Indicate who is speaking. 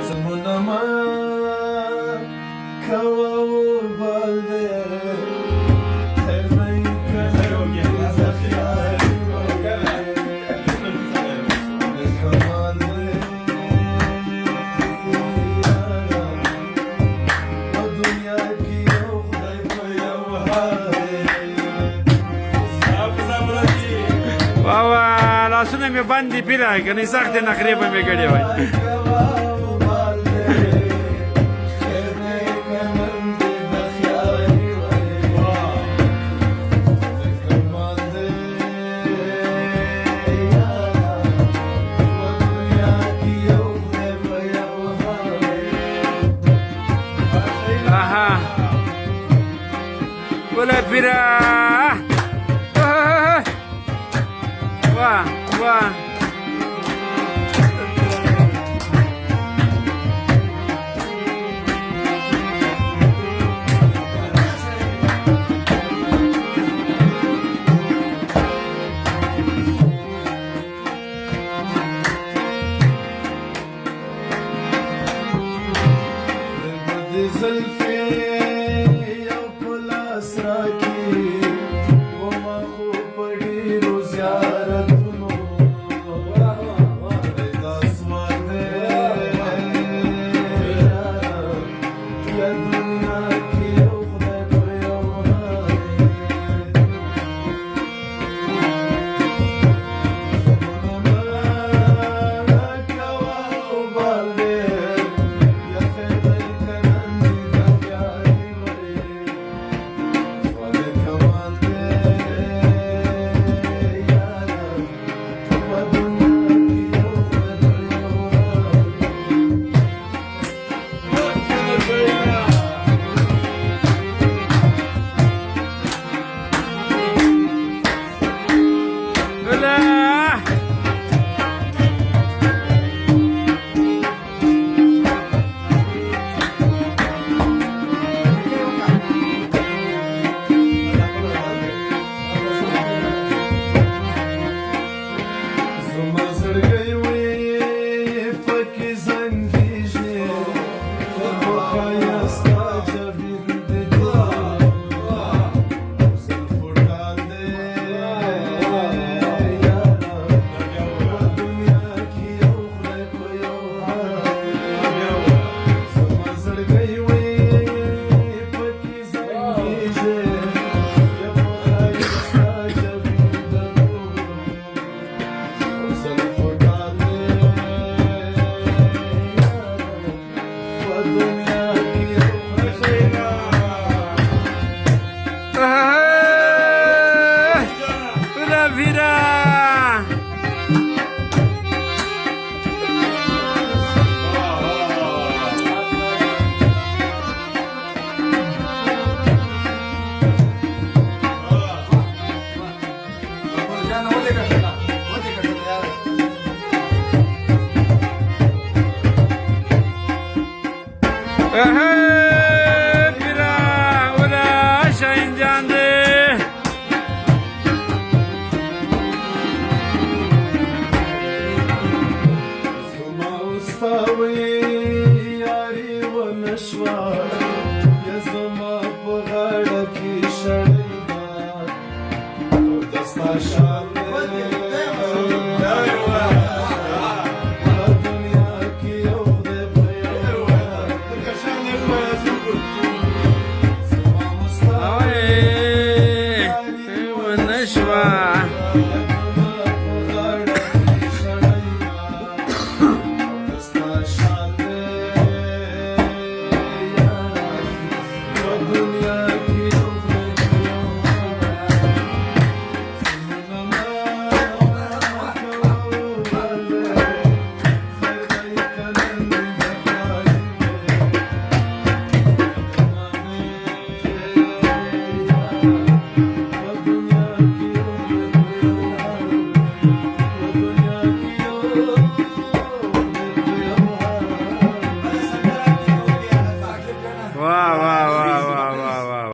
Speaker 1: زمونما کوا و بالده تردی کنم زخیاری کمانده و دنیا کی خدای پیو
Speaker 2: بابا لاسونه مې بند دي پیره کنې سختې نخرې به مې کړې وای ولا پیره واه واه
Speaker 1: زلفي يا كل أسراكي وما خو بديرو زيارتنو رضا سواده يا دنيا كي أخذت ويومها زمانما كوا وبالي يا خير
Speaker 2: پیره ولا شاین جان دې
Speaker 1: زما وستا وی یاري ونشوه